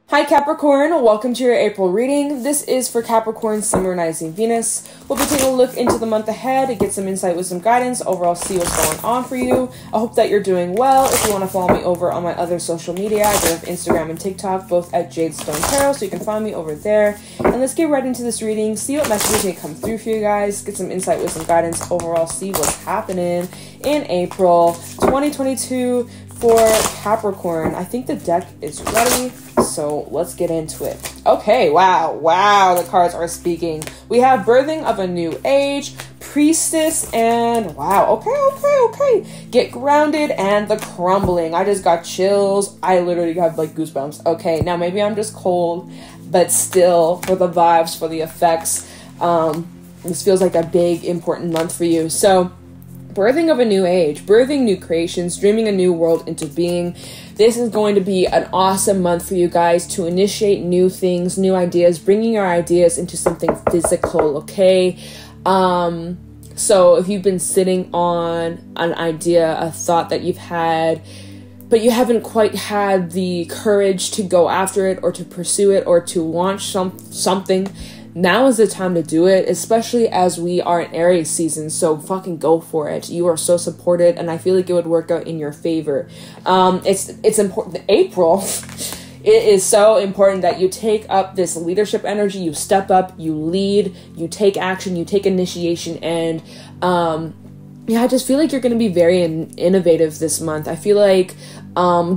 Hi Capricorn, welcome to your April reading. This is for Capricorn, Sun, Rising, Venus. We'll be taking a look into the month ahead to get some insight with some guidance, overall see what's going on for you. I hope that you're doing well. If you want to follow me over on my other social media, I do have Instagram and TikTok, both at Jadestone Tarot, so you can find me over there. And let's get right into this reading, see what messages may come through for you guys, get some insight with some guidance, overall see what's happening in April 2022 for Capricorn. I think the deck is ready, so let's get into it. Okay, wow, the cards are speaking. We have birthing of a new age, priestess, and wow, okay. Get grounded and the crumbling. I just got chills. I literally have like goosebumps. Okay, now maybe I'm just cold, but still, for the vibes, for the effects, this feels like a big, important month for you. So, birthing of a new age, birthing new creations, dreaming a new world into being. This is going to be an awesome month for you guys to initiate new things, new ideas, bringing your ideas into something physical, okay? So if you've been sitting on an idea, a thought that you've had, but you haven't quite had the courage to go after it or to pursue it or to launch something, now is the time to do it, especially as we are in Aries season, so fucking go for it. You are so supported, and I feel like it would work out in your favor. It's important. April, it is so important that you take up this leadership energy, you step up, you lead, you take action, you take initiation, and yeah, I just feel like you're going to be very innovative this month. I feel like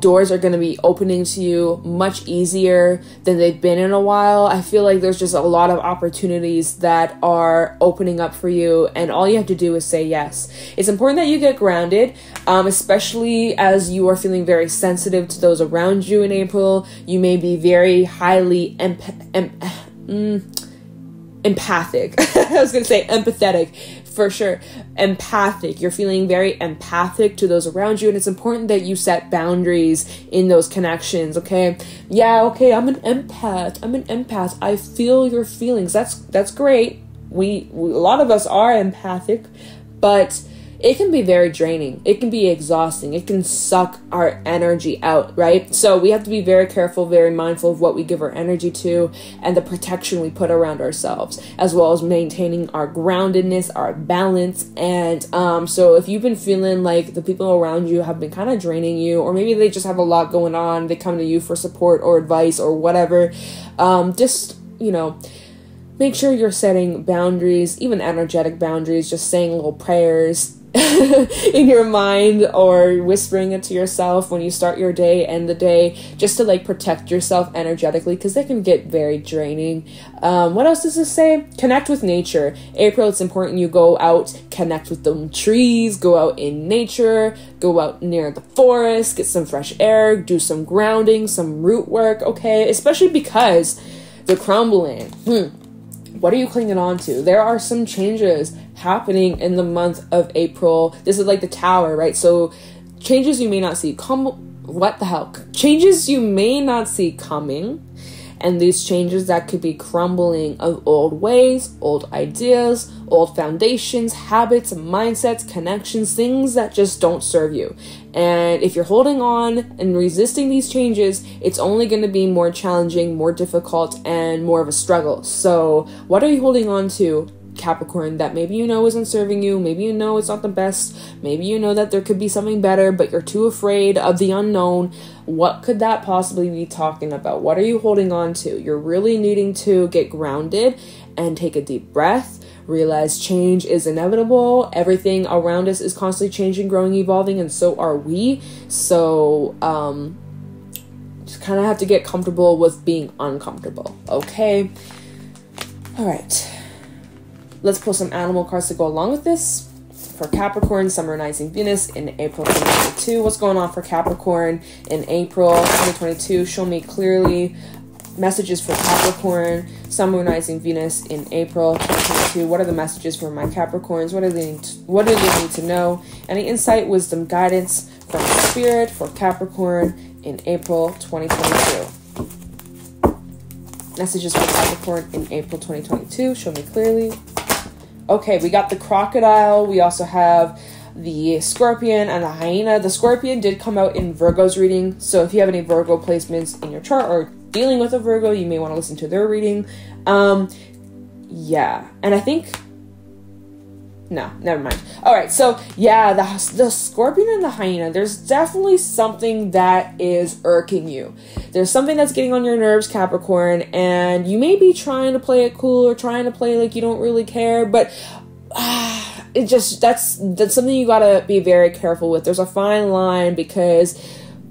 doors are going to be opening to you much easier than they've been in a while. I feel like there's just a lot of opportunities that are opening up for you, and all you have to do is say yes. It's important that you get grounded, especially as you are feeling very sensitive to those around you in April. You may be very highly empathic. I was going to say empathetic. For sure. Empathic. You're feeling very empathic to those around you, and it's important that you set boundaries in those connections, okay? Yeah, okay, I'm an empath. I feel your feelings. That's great. We a lot of us are empathic, but it can be very draining. It can be exhausting. It can suck our energy out, right? So we have to be very careful, very mindful of what we give our energy to and the protection we put around ourselves, as well as maintaining our groundedness, our balance. And so if you've been feeling like the people around you have been kind of draining you, or maybe they just have a lot going on, they come to you for support or advice or whatever, just, make sure you're setting boundaries, even energetic boundaries, just saying little prayers in your mind or whispering it to yourself when you start your day, end the day, just to like protect yourself energetically, because they can get very draining. What else does this say? Connect with nature. April, it's important you go out, connect with the trees, go out in nature, go out near the forest, get some fresh air, do some grounding, some root work, okay? Especially because the crumbling. What are you clinging on to? There are some changes happening in the month of April. This is like the tower, right? So changes you may not see changes you may not see coming, and these changes that could be crumbling of old ways, old ideas, old foundations, habits, mindsets, connections, things that just don't serve you. And if you're holding on and resisting these changes, it's only going to be more challenging, more difficult, and more of a struggle. So what are you holding on to, Capricorn, that maybe isn't serving you, maybe it's not the best, maybe that there could be something better, but you're too afraid of the unknown? What could that possibly be talking about? What are you holding on to? You're really needing to get grounded and take a deep breath. Realize change is inevitable. Everything around us is constantly changing, growing, evolving, and so are we. So just kind of have to get comfortable with being uncomfortable, okay? All right. Let's pull some animal cards to go along with this. For Capricorn, Sun, Rising, Venus in April 2022. What's going on for Capricorn in April 2022? Show me clearly. Messages for Capricorn, Sun, Rising, Venus in April 2022. What are the messages for my Capricorns? What do they need to know? Any insight, wisdom, guidance from Spirit for Capricorn in April 2022. Messages for Capricorn in April 2022. Show me clearly. Okay, we got the crocodile. We also have the scorpion and the hyena. The scorpion did come out in Virgo's reading, so if you have any Virgo placements in your chart or dealing with a Virgo, you may want to listen to their reading. Yeah, and I think, no, never mind. All right, so yeah, the Scorpion and the Hyena, there's definitely something that is irking you. There's something that's getting on your nerves, Capricorn, and you may be trying to play it cool or trying to play like you don't really care, but it just, that's something you gotta be very careful with. There's a fine line, because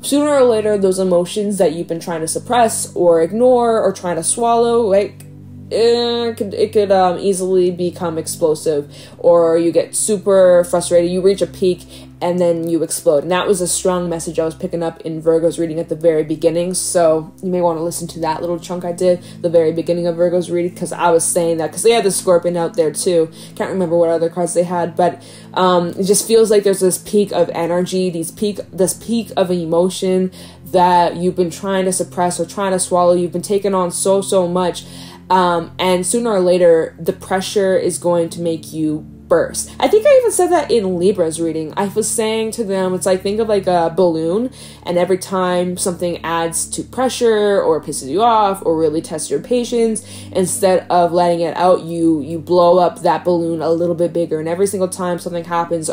sooner or later, those emotions that you've been trying to suppress or ignore or trying to swallow, like, it could easily become explosive, or you get super frustrated, you reach a peak, and then you explode. And that was a strong message I was picking up in Virgo's reading at the very beginning, so you may want to listen to that little chunk I did, the very beginning of Virgo's reading, because I was saying that, because they had the Scorpion out there too. Can't remember what other cards they had, but it just feels like there's this peak of energy, this peak of emotion that you've been trying to suppress or trying to swallow. You've been taking on so much. And sooner or later, the pressure is going to make you burst. I think I even said that in Libra's reading. I was saying to them, it's like, think of like a balloon, and every time something adds to pressure or pisses you off or really tests your patience, instead of letting it out, you blow up that balloon a little bit bigger. And every single time something happens,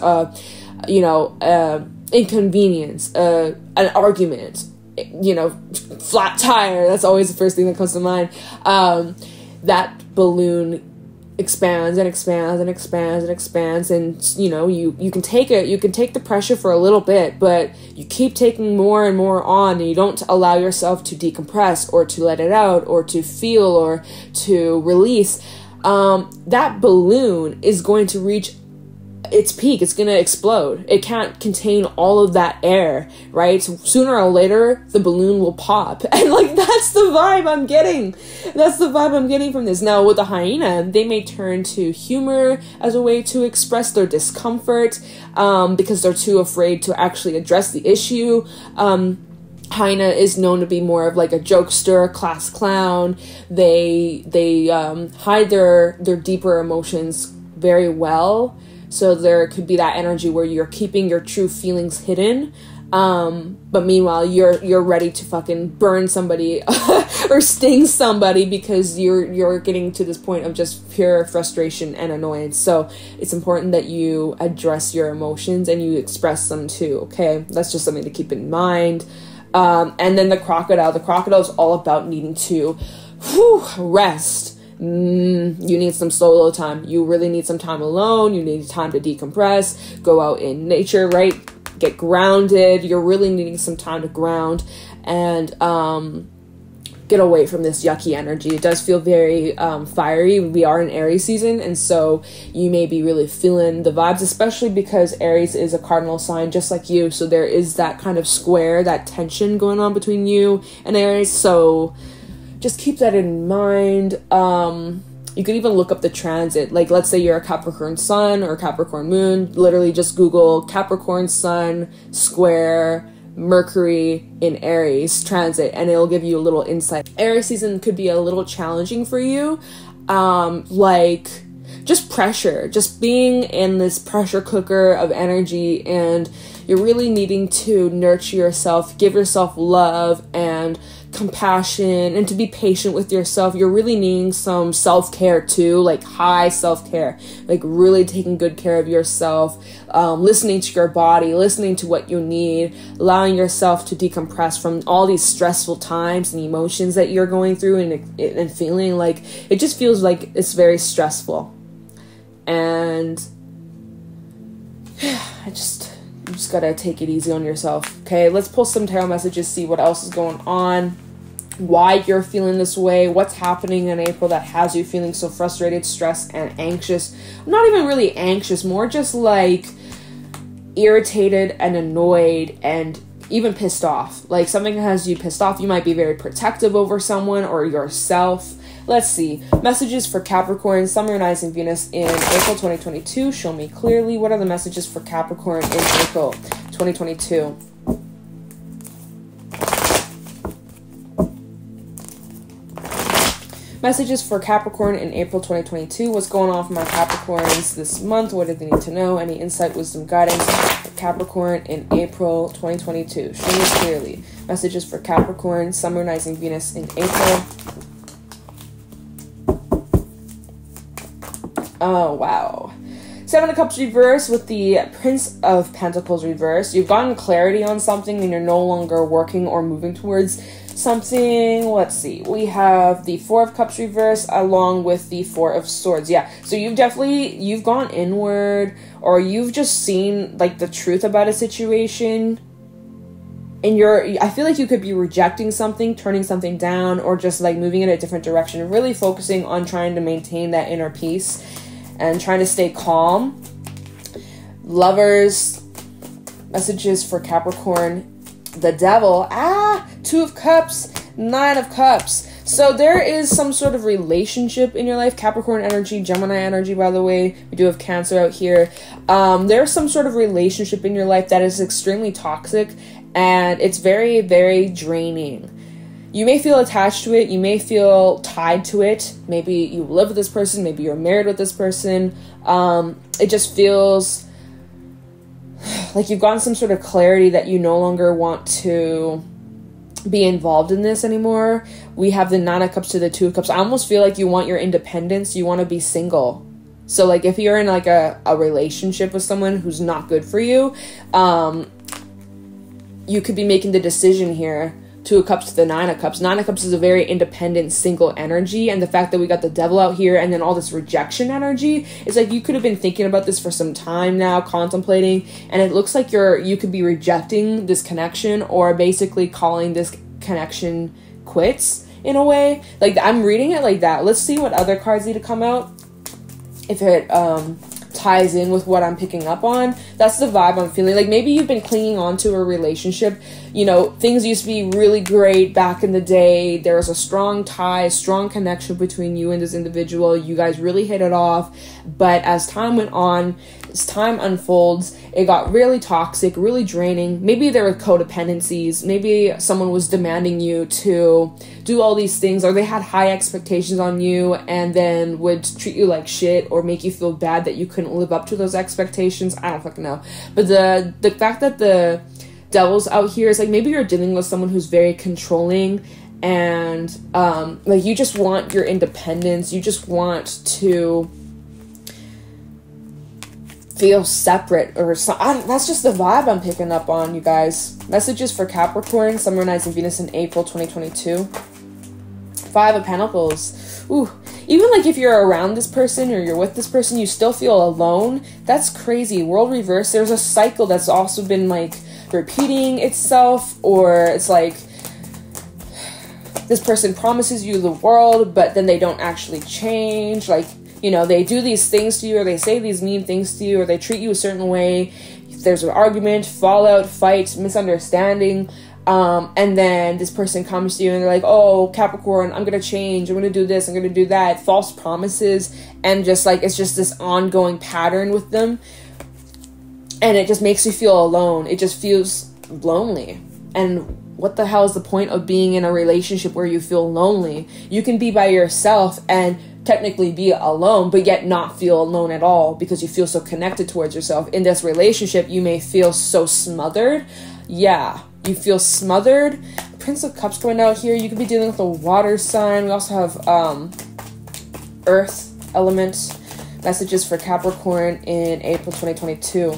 inconvenience, an argument, flat tire, that's always the first thing that comes to mind, that balloon expands and expands and expands and expands, and you can take the pressure for a little bit, but you keep taking more and more on, and you don't allow yourself to decompress or to let it out or to feel or to release. That balloon is going to reach its peak. It's going to explode. It can't contain all of that air, right? So sooner or later, the balloon will pop. And like, that's the vibe I'm getting. That's the vibe I'm getting from this. Now, with the Hyena, they may turn to humor as a way to express their discomfort, because they're too afraid to actually address the issue. Hyena is known to be more of like a jokester, class clown. They hide their deeper emotions very well. So there could be that energy where you're keeping your true feelings hidden, but meanwhile you're ready to fucking burn somebody or sting somebody, because you're getting to this point of just pure frustration and annoyance. So it's important that you address your emotions and you express them too. Okay, that's just something to keep in mind. And then the crocodile is all about needing to rest. You need some solo time. You really need some time alone. You need time to decompress, go out in nature, right? Get grounded. You're really needing some time to ground and get away from this yucky energy. It does feel very fiery. We are in Aries season, and so you may be really feeling the vibes, especially because Aries is a cardinal sign just like you, so there is that kind of square, that tension going on between you and Aries. So just keep that in mind. You could even look up the transit. Like, let's say you're a Capricorn sun or Capricorn moon. Literally just Google Capricorn sun square Mercury in Aries transit, and it'll give you a little insight. Aries season could be a little challenging for you. Like just pressure, just being in this pressure cooker of energy, and you're really needing to nurture yourself, give yourself love and compassion, and to be patient with yourself. You're really needing some self-care too, like high self-care, like really taking good care of yourself, listening to your body, listening to what you need, allowing yourself to decompress from all these stressful times and emotions that you're going through and feeling. Like, it just feels like it's very stressful. And you just gotta take it easy on yourself. Okay, let's pull some tarot messages, see what else is going on, why you're feeling this way, what's happening in April that has you feeling so frustrated, stressed, and anxious. Not even really anxious, more just like irritated and annoyed and even pissed off. Like, something has you pissed off. You might be very protective over someone or yourself. Let's see. Messages for Capricorn, Sun, Moon, and Rising Venus in April 2022. Show me clearly. What are the messages for Capricorn in April 2022? Messages for Capricorn in April 2022. What's going on for my Capricorns this month? What do they need to know? Any insight, wisdom, guidance for Capricorn in April 2022? Show me clearly. Messages for Capricorn, Sun, Moon, Rising, Venus in April. Oh, wow. Seven of Cups reverse with the Prince of Pentacles reverse. You've gotten clarity on something and you're no longer working or moving towards something. Let's see. We have the Four of Cups reverse along with the Four of Swords. Yeah. So you've gone inward, or you've just seen like the truth about a situation. And I feel like you could be rejecting something, turning something down, or just like moving in a different direction, really focusing on trying to maintain that inner peace and trying to stay calm. Lovers, messages for Capricorn, the Devil, Two of Cups, Nine of Cups. So there is some sort of relationship in your life. Capricorn energy, Gemini energy, by the way. We do have Cancer out here. There's some sort of relationship in your life that is extremely toxic, and it's very, very draining. You may feel attached to it. You may feel tied to it. Maybe you live with this person. Maybe you're married with this person. It just feels like you've gotten some sort of clarity that you no longer want to be involved in this anymore. We have the Nine of Cups to the Two of Cups. I almost feel like you want your independence. You want to be single. So like if you're in like a relationship with someone who's not good for you, you could be making the decision here. Two of Cups to the Nine of Cups. Nine of Cups is a very independent, single energy, and the fact that we got the Devil out here and then all this rejection energy, it's like you could have been thinking about this for some time now, contemplating, and it looks like you could be rejecting this connection, or basically calling this connection quits in a way. Like, I'm reading it like that. Let's see what other cards need to come out. If it ties in with what I'm picking up on. That's the vibe I'm feeling. Like maybe you've been clinging on to a relationship. You know, things used to be really great back in the day. There was a strong tie, a strong connection between you and this individual. You guys really hit it off. But as time went on, as time unfolds, it got really toxic, really draining. Maybe there were codependencies. Maybe someone was demanding you to do all these things, or they had high expectations on you and then would treat you like shit or make you feel bad that you couldn't live up to those expectations. I don't fucking know. But the fact that the Devil's out here is like maybe you're dealing with someone who's very controlling, and like you just want your independence. You just want to feel separate or something. That's just the vibe I'm picking up on, you guys. Messages for Capricorn, Sun, Moon, Rising, Venus in April 2022. Five of Pentacles. Ooh. Even like if you're around this person or you're with this person, you still feel alone. That's crazy. World reverse. There's a cycle that's also been like repeating itself, or it's like this person promises you the world, but then they don't actually change. Like, you know, they do these things to you, or they say these mean things to you, or they treat you a certain way. If there's an argument, fallout, fight, misunderstanding, and then this person comes to you and they're like, oh, Capricorn, I'm going to change. I'm going to do this. I'm going to do that. False promises. And just like, it's just this ongoing pattern with them. And it just makes you feel alone. It just feels lonely. And what the hell is the point of being in a relationship where you feel lonely? You can be by yourself and technically be alone, but yet not feel alone at all because you feel so connected towards yourself. In this relationship, you may feel so smothered. Yeah, you feel smothered. Prince of Cups coming out here. You could be dealing with a water sign. We also have Earth element. Messages for Capricorn in April 2022.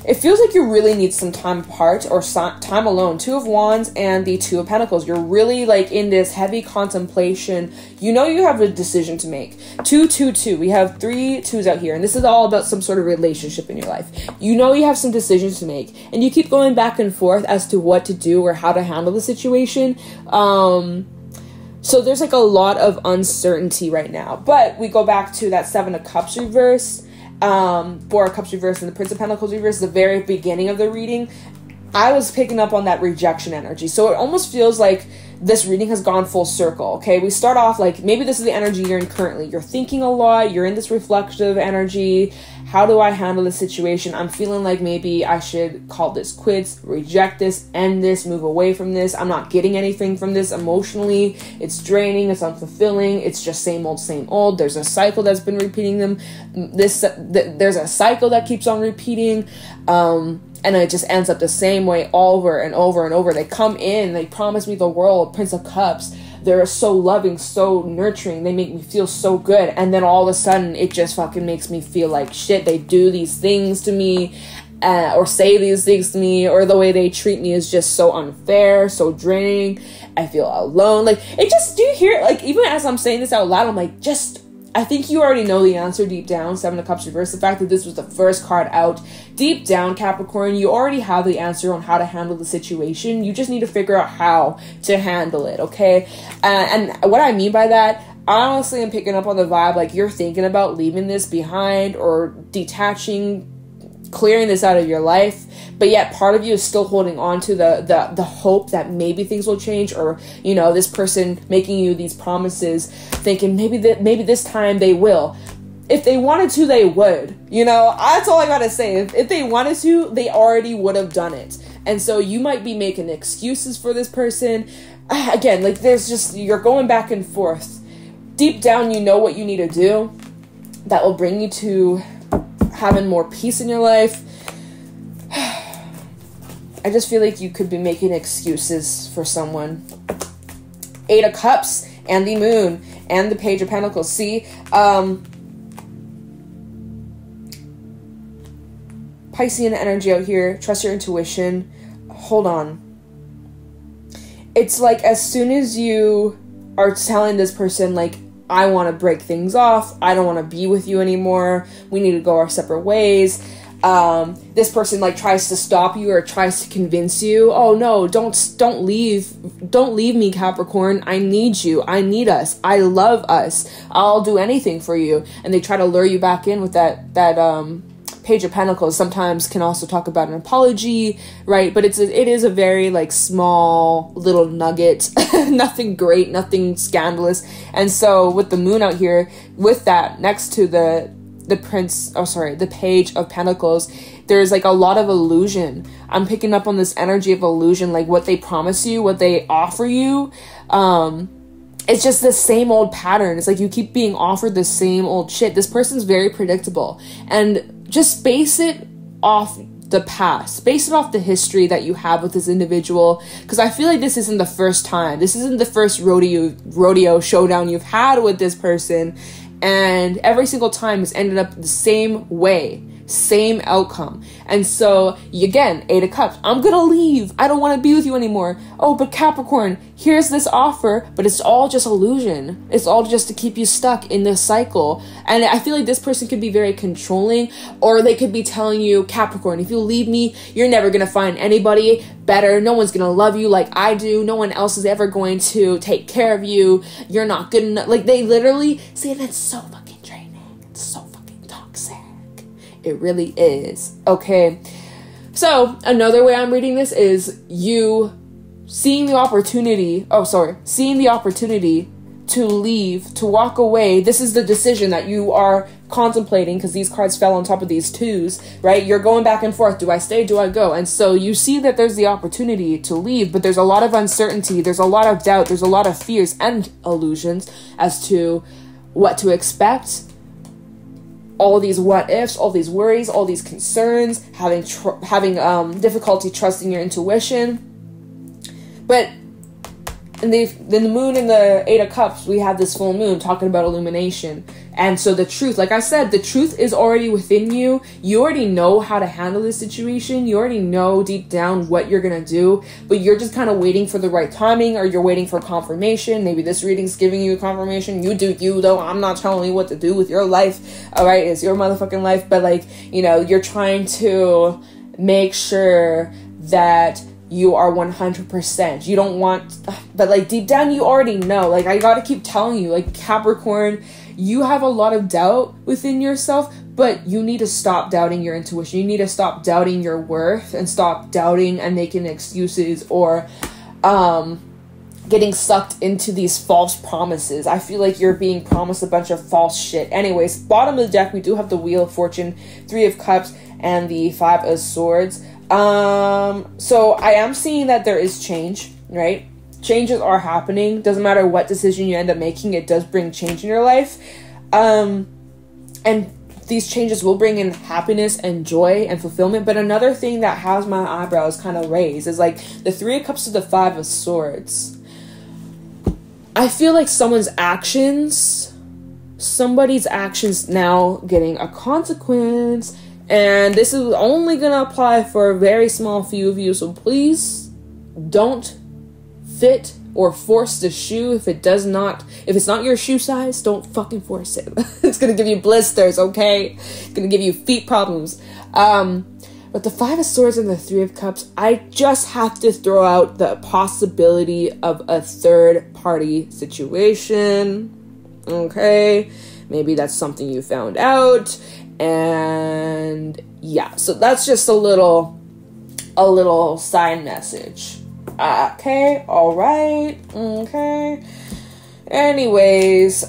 It feels like you really need some time apart or time alone. Two of Wands and the Two of Pentacles. You're really like in this heavy contemplation. You know you have a decision to make. 2, 2, 2. We have 3 twos out here. And this is all about some sort of relationship in your life. You know you have some decisions to make. And you keep going back and forth as to what to do or how to handle the situation. So there's like a lot of uncertainty right now. But we go back to that Seven of Cups reverse. Four of Cups reverse and the Prince of Pentacles reverse, the very beginning of the reading. I was picking up on that rejection energy. So it almost feels like this reading has gone full circle. Okay, we start off like maybe this is the energy you're in currently. You're thinking a lot. You're in this reflective energy. How do I handle this situation? I'm feeling like maybe I should call this quits, reject this, end this, move away from this. I'm not getting anything from this emotionally. It's draining. It's unfulfilling. It's just same old, same old. There's a cycle that's been repeating them. There's a cycle that keeps on repeating. And it just ends up the same way over and over and over. They come in, they promise me the world, Prince of Cups. They're so loving, so nurturing. They make me feel so good. And then all of a sudden, it just fucking makes me feel like shit. They do these things to me, or say these things to me, or the way they treat me is just so unfair, so draining. I feel alone. Like, it just, do you hear, like, even as I'm saying this out loud, I'm like, I think you already know the answer deep down. Seven of Cups reversed. The fact that this was the first card out. Deep down, Capricorn, you already have the answer on how to handle the situation. You just need to figure out how to handle it, okay? And what I mean by that, I honestly am picking up on the vibe, like, you're thinking about leaving this behind or detaching, clearing this out of your life, but yet part of you is still holding on to the hope that maybe things will change, or, you know, this person making you these promises, thinking maybe this time they will. If they wanted to, they would. You know, that's all I gotta say. If they wanted to, they already would have done it. And so you might be making excuses for this person. Again, like, there's just, you're going back and forth. Deep down, you know what you need to do that will bring you to having more peace in your life. I just feel like you could be making excuses for someone. Eight of Cups and the Moon and the Page of Pentacles. See, Piscean energy out here. Trust your intuition. Hold on. It's like, as soon as you are telling this person, like, I want to break things off, I don't want to be with you anymore, we need to go our separate ways, this person, like, tries to stop you or tries to convince you, oh no, don't leave me, Capricorn, I need you, I need us, I love us, I'll do anything for you, and they try to lure you back in with that Page of Pentacles. Sometimes can also talk about an apology, right? But it is a very, like, small little nugget, nothing great, nothing scandalous. And so with the Moon out here, with that next to the Page of Pentacles, there's, like, a lot of illusion. I'm picking up on this energy of illusion, like what they promise you, what they offer you. It's just the same old pattern. It's like you keep being offered the same old shit. This person's very predictable, and just base it off the past. Base it off the history that you have with this individual. Because I feel like this isn't the first time. This isn't the first rodeo showdown you've had with this person. And every single time it's ended up the same way. Same outcome. And so, again, Eight of Cups. I'm gonna leave. I don't want to be with you anymore. Oh, but Capricorn, here's this offer, but it's all just illusion. It's all just to keep you stuck in this cycle. And I feel like this person could be very controlling, or they could be telling you, Capricorn, if you leave me, you're never gonna find anybody better. No one's gonna love you like I do. No one else is ever going to take care of you. You're not good enough. Like, they literally say that's so fucking draining. It's so fucking toxic. It really is. Okay. So another way I'm reading this is you seeing the opportunity to leave, to walk away. This is the decision that you are contemplating, because these cards fell on top of these twos, right? You're going back and forth. Do I stay? Do I go? And so you see that there's the opportunity to leave, but there's a lot of uncertainty. There's a lot of doubt. There's a lot of fears and illusions as to what to expect. All these what ifs, all these worries, all these concerns, having difficulty trusting your intuition. But in the Moon and the Eight of Cups, we have this full moon talking about illumination. And so the truth, like I said, the truth is already within you. You already know how to handle this situation. You already know deep down what you're going to do, but you're just kind of waiting for the right timing, or you're waiting for confirmation. Maybe this reading's giving you confirmation. You do you, though. I'm not telling you what to do with your life. All right. It's your motherfucking life. But, like, you know, you're trying to make sure that you are 100%. You don't want, but, like, deep down, you already know. Like, I gotta keep telling you, like, Capricorn, you have a lot of doubt within yourself, but you need to stop doubting your intuition. You need to stop doubting your worth, and stop doubting and making excuses, or getting sucked into these false promises. I feel like you're being promised a bunch of false shit. Anyways, bottom of the deck, we do have the Wheel of Fortune, Three of Cups, and the Five of Swords. So I am seeing that there is change, right? Changes are happening. Doesn't matter what decision you end up making, it does bring change in your life. And these changes will bring in happiness and joy and fulfillment. But another thing that has my eyebrows kind of raised is like the 3 of Cups to the 5 of Swords. I feel like somebody's actions now getting a consequence, and this is only gonna apply for a very small few of you, so please don't fit or force the shoe if it's not your shoe size. Don't fucking force it. It's gonna give you blisters, okay? It's gonna give you feet problems. But the 5 of Swords and the 3 of Cups, I just have to throw out the possibility of a third party situation. Okay? Maybe that's something you found out. And yeah, so that's just a little side message. Okay, alright, okay. Anyways,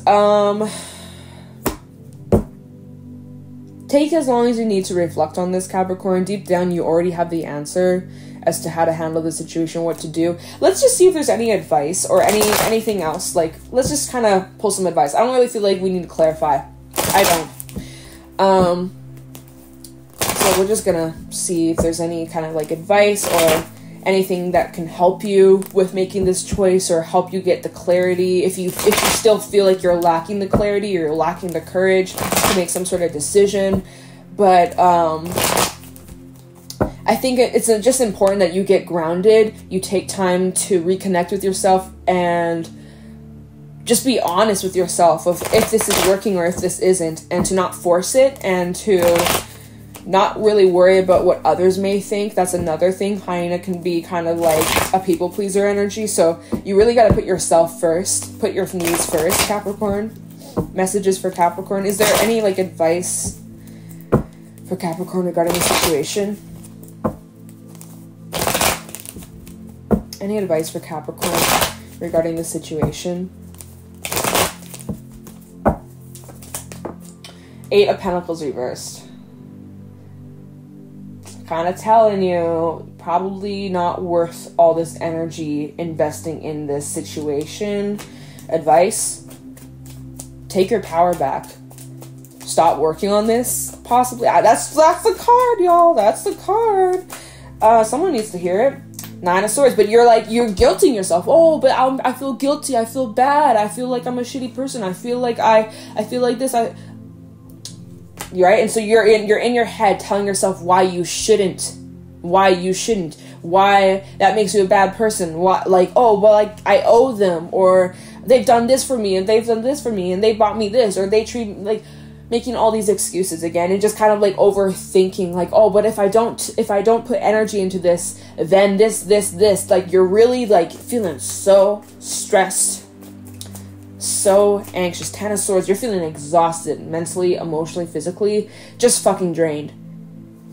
take as long as you need to reflect on this, Capricorn. Deep down, you already have the answer as to how to handle the situation, what to do. Let's just see if there's any advice or anything else. Like, let's just kind of pull some advice. I don't really feel like we need to clarify. I don't. So we're just gonna see if there's any kind of like advice or anything that can help you with making this choice or help you get the clarity. If you still feel like you're lacking the clarity or you're lacking the courage to make some sort of decision. But I think it's just important that you get grounded, you take time to reconnect with yourself, and just be honest with yourself of if this is working or if this isn't, and to not force it, and to not really worry about what others may think. That's another thing. Hyena can be kind of like a people pleaser energy, so you really got to put yourself first. Put your needs first, Capricorn. Messages for Capricorn. Is there any like advice for Capricorn regarding the situation? Any advice for Capricorn regarding the situation? 8 of Pentacles reversed. Kind of telling you, probably not worth all this energy investing in this situation. Advice: take your power back. Stop working on this. Possibly. That's the card, y'all. That's the card. Someone needs to hear it. 9 of Swords, but you're guilting yourself. Oh, but I feel guilty. I feel bad. I feel like I'm a shitty person. I feel like I feel like this. Right? And so you're in your head telling yourself why you shouldn't, why that makes you a bad person. Why, like, oh, well, like, I owe them, or they've done this for me, and they've done this for me, and they bought me this, or they treat me, like, making all these excuses again, and just kind of like overthinking, like, oh, but if I don't put energy into this, then this, like, you're really like feeling so stressed, so anxious. 10 of Swords, you're feeling exhausted mentally, emotionally, physically, just fucking drained.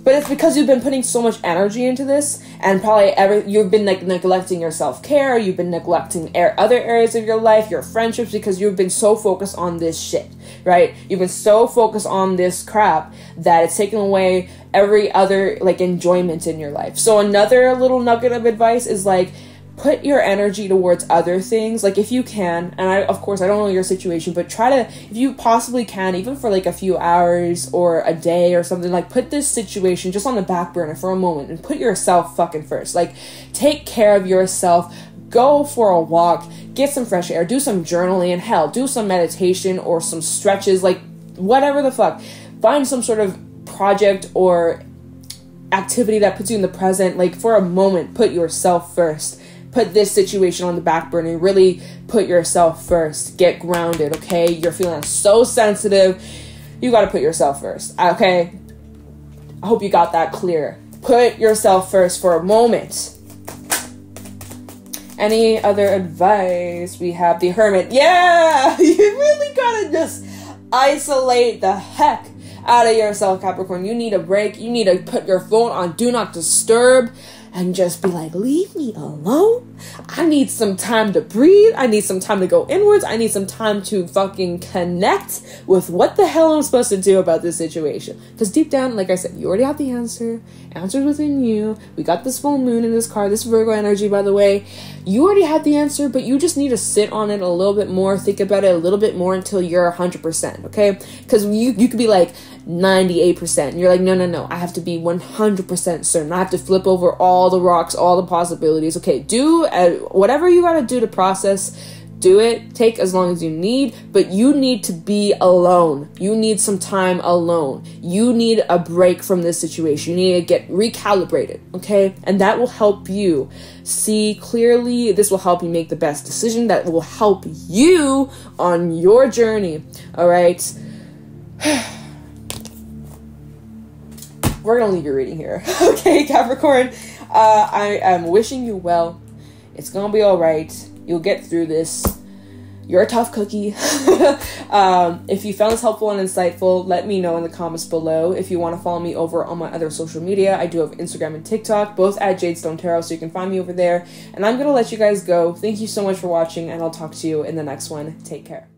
But it's because you've been putting so much energy into this, and probably you've been like neglecting your self-care, you've been neglecting other areas of your life, your friendships, because you've been so focused on this shit, right? You've been so focused on this crap that it's taken away every other like enjoyment in your life. So another little nugget of advice is like, put your energy towards other things. Like, if you can, and of course I don't know your situation, but try to, if you possibly can, even for like a few hours or a day or something, like, put this situation just on the back burner for a moment and put yourself fucking first. Like, take care of yourself. Go for a walk, get some fresh air, do some journaling, and hell, do some meditation or some stretches, like whatever the fuck. Find some sort of project or activity that puts you in the present. Like, for a moment, put yourself first. Put this situation on the back burner. Really put yourself first. Get grounded, okay? You're feeling so sensitive. You got to put yourself first, okay? I hope you got that clear. Put yourself first for a moment. Any other advice? We have the Hermit. Yeah! You really got to just isolate the heck out of yourself, Capricorn. You need a break. You need to put your phone on Do Not Disturb. And just be like, leave me alone. I need some time to breathe. I need some time to go inwards. I need some time to fucking connect with what the hell I'm supposed to do about this situation. Because deep down, like I said, you already have the answer. Answer's within you. We got this full moon in this card. This Virgo energy, by the way. You already have the answer, but you just need to sit on it a little bit more. Think about it a little bit more until you're 100%, okay? Because you could be like, 98%. And you're like, no, I have to be 100% certain. I have to flip over all the rocks, all the possibilities. Okay, do whatever you gotta do to process. Do it. Take as long as you need, but you need to be alone. You need some time alone. You need a break from this situation. You need to get recalibrated, okay? And that will help you see clearly. This will help you make the best decision that will help you on your journey, all right? We're gonna leave your reading here, okay, Capricorn? I am wishing you well. It's gonna be all right. You'll get through this. You're a tough cookie. If you found this helpful and insightful, let me know in the comments below. If you want to follow me over on my other social media, I do have Instagram and TikTok, both at Jadestone Tarot, so you can find me over there. And I'm going to let you guys go. Thank you so much for watching, and I'll talk to you in the next one. Take care.